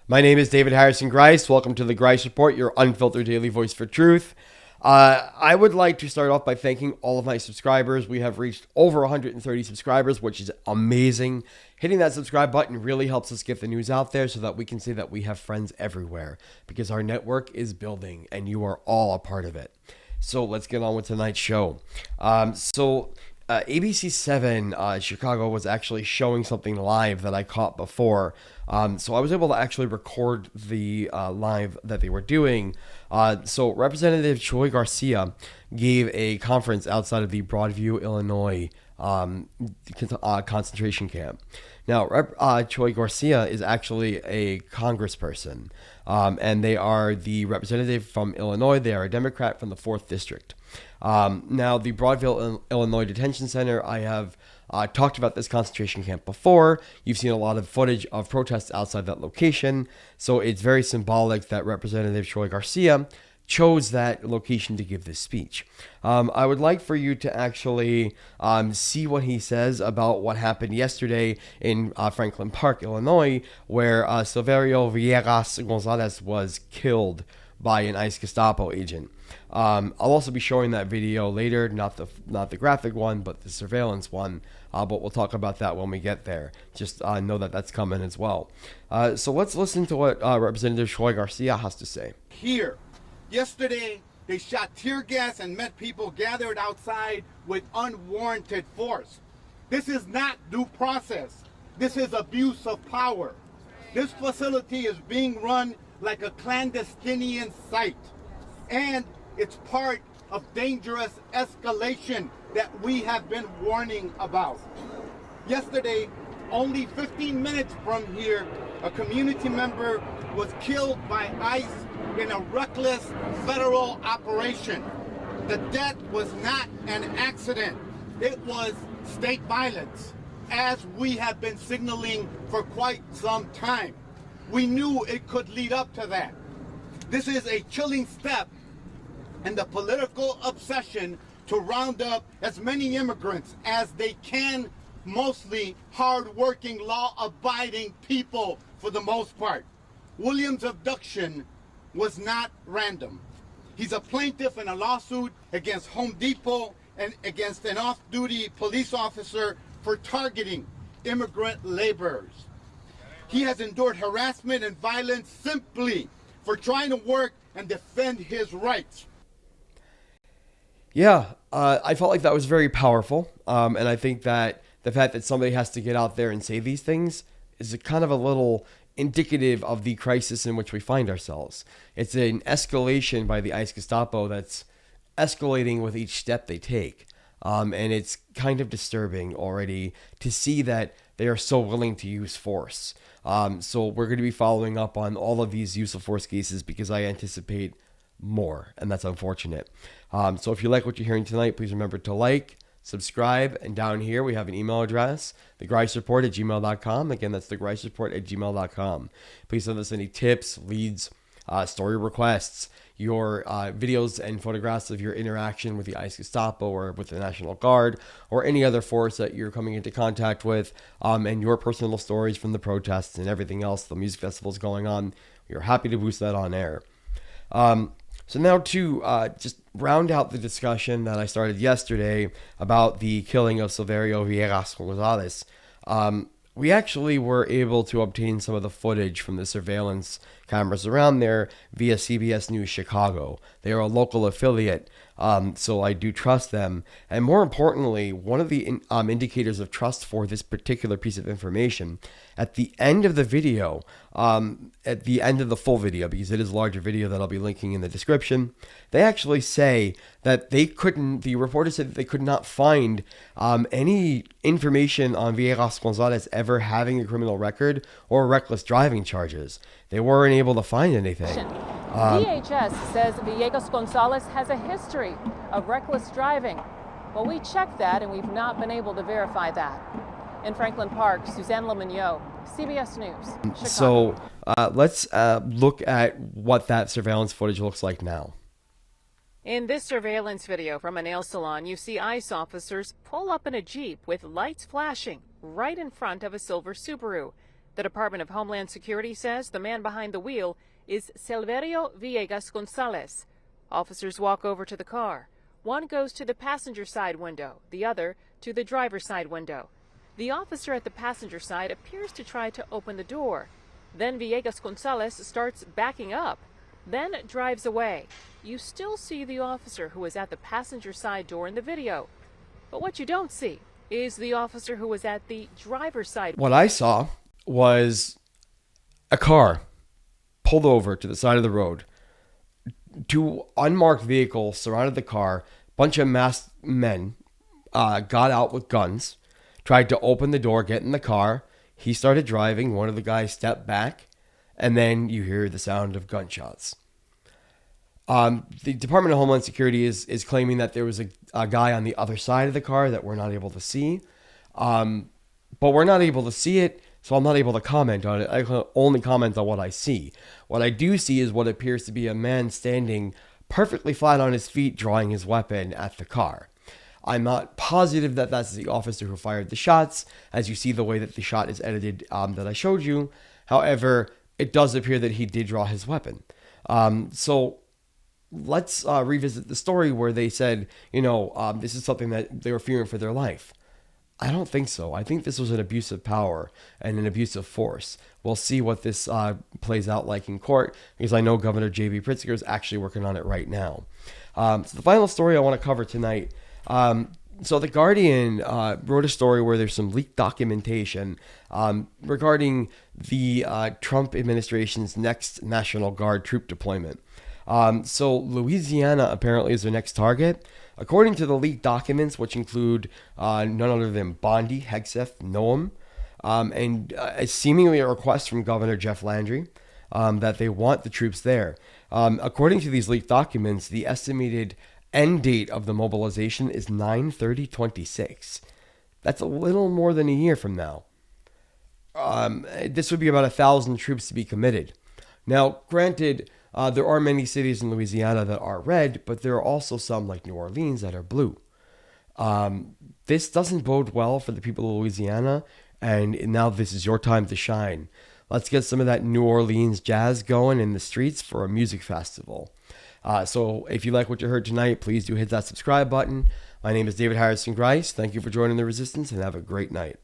My name is David Harrison Greis. Welcome to the Greis Report, your unfiltered daily voice for truth. I would like to start off by thanking all of my subscribers. We have reached over 130 subscribers, which is amazing. Hitting that subscribe button really helps us get the news out there so that we can say that we have friends everywhere, because our network is building and you are all a part of it. So let's get on with tonight's show. ABC 7 Chicago was actually showing something live that I caught before. So I was able to actually record the live that they were doing. So Representative Troy Garcia gave a conference outside of the Broadview, Illinois concentration camp. Now, Troy Garcia is actually a congressperson, and they are the representative from Illinois. They are a Democrat from the 4th District. Now, the Broadview, Illinois Detention Center, I have talked about this concentration camp before. You've seen a lot of footage of protests outside that location, so it's very symbolic that Representative Troy Garcia chose that location to give this speech. I would like for you to actually see what he says about what happened yesterday in Franklin Park, Illinois, where Silverio Villegas-Gonzalez was killed by an ICE Gestapo agent. I'll also be showing that video later, not the graphic one, but the surveillance one. But we'll talk about that when we get there. Just know that that's coming as well. So let's listen to what Representative Troy Garcia has to say. Here, yesterday, they shot tear gas and met people gathered outside with unwarranted force. This is not due process. This is abuse of power. This facility is being run like a clandestine site, and it's part of dangerous escalation that we have been warning about. Yesterday, only 15 minutes from here, a community member was killed by ICE in a reckless federal operation. The death was not an accident. It was state violence, as we have been signaling for quite some time. We knew it could lead up to that. This is a chilling step in the political obsession to round up as many immigrants as they can, mostly hard-working, law-abiding people for the most part. Williams' abduction was not random. He's a plaintiff in a lawsuit against Home Depot and against an off-duty police officer for targeting immigrant laborers. He has endured harassment and violence simply for trying to work and defend his rights. Yeah, I felt like that was very powerful. And I think that the fact that somebody has to get out there and say these things is a kind of a little indicative of the crisis in which we find ourselves. It's an escalation by the ICE Gestapo that's escalating with each step they take. And it's kind of disturbing already to see that they are so willing to use force. So we're going to be following up on all of these use of force cases because I anticipate more, and that's unfortunate. So if you like what you're hearing tonight, please remember to like, subscribe, and down here we have an email address, thegreisreport@gmail.com. Again, that's thegreisreport@gmail.com. Please send us any tips, leads, story requests, your videos and photographs of your interaction with the ICE Gestapo or with the National Guard or any other force that you're coming into contact with, and your personal stories from the protests and everything else, the music festivals going on. We're happy to boost that on air. So now to just round out the discussion that I started yesterday about the killing of Silverio Villegas-Gonzalez, we actually were able to obtain some of the footage from the surveillance cameras around there via CBS News Chicago. They are a local affiliate, so I do trust them. And more importantly, one of the indicators of trust for this particular piece of information, at the end of the video, at the end of the full video, because it is a larger video that I'll be linking in the description, they actually say that the reporters said that they could not find any information on Villegas-Gonzalez ever having a criminal record or reckless driving charges. They weren't able to find anything. DHS says Villegas-Gonzalez has a history of reckless driving. Well, we checked that and we've not been able to verify that. In Franklin Park, Suzanne Lemignot, CBS News, Chicago. So let's look at what that surveillance footage looks like now. In this surveillance video from a nail salon, you see ICE officers pull up in a Jeep with lights flashing right in front of a silver Subaru. The Department of Homeland Security says the man behind the wheel is Silverio Villegas-Gonzalez. Officers walk over to the car. One goes to the passenger side window, the other to the driver's side window. The officer at the passenger side appears to try to open the door. Then Villegas-Gonzalez starts backing up, then drives away. You still see the officer who was at the passenger side door in the video. But what you don't see is the officer who was at the driver's side. What I saw was a car pulled over to the side of the road. Two unmarked vehicles surrounded the car. Bunch of masked men got out with guns, tried to open the door, get in the car. He started driving. One of the guys stepped back, and then you hear the sound of gunshots. The Department of Homeland Security is claiming that there was a guy on the other side of the car that we're not able to see. But we're not able to see it, so I'm not able to comment on it. I can only comment on what I see. What I do see is what appears to be a man standing perfectly flat on his feet, drawing his weapon at the car. I'm not positive that that's the officer who fired the shots, as you see the way that the shot is edited that I showed you. However, it does appear that he did draw his weapon. So let's revisit the story where they said, this is something that they were fearing for their life. I don't think so. I think this was an abuse of power and an abuse of force. We'll see what this plays out like in court, because I know Governor J.B. Pritzker is actually working on it right now. So the final story I want to cover tonight. So The Guardian wrote a story where there's some leaked documentation regarding the Trump administration's next National Guard troop deployment. So Louisiana apparently is their next target. According to the leaked documents, which include none other than Bondi, Hegseth, Noam, and seemingly a request from Governor Jeff Landry that they want the troops there. According to these leaked documents, the estimated end date of the mobilization is 9/30/26. That's a little more than a year from now. This would be about 1,000 troops to be committed. Now, granted, there are many cities in Louisiana that are red, but there are also some like New Orleans that are blue. This doesn't bode well for the people of Louisiana, and now this is your time to shine. Let's get some of that New Orleans jazz going in the streets for a music festival. So if you like what you heard tonight, please do hit that subscribe button. My name is David Harrison Greis. Thank you for joining the Resistance, and have a great night.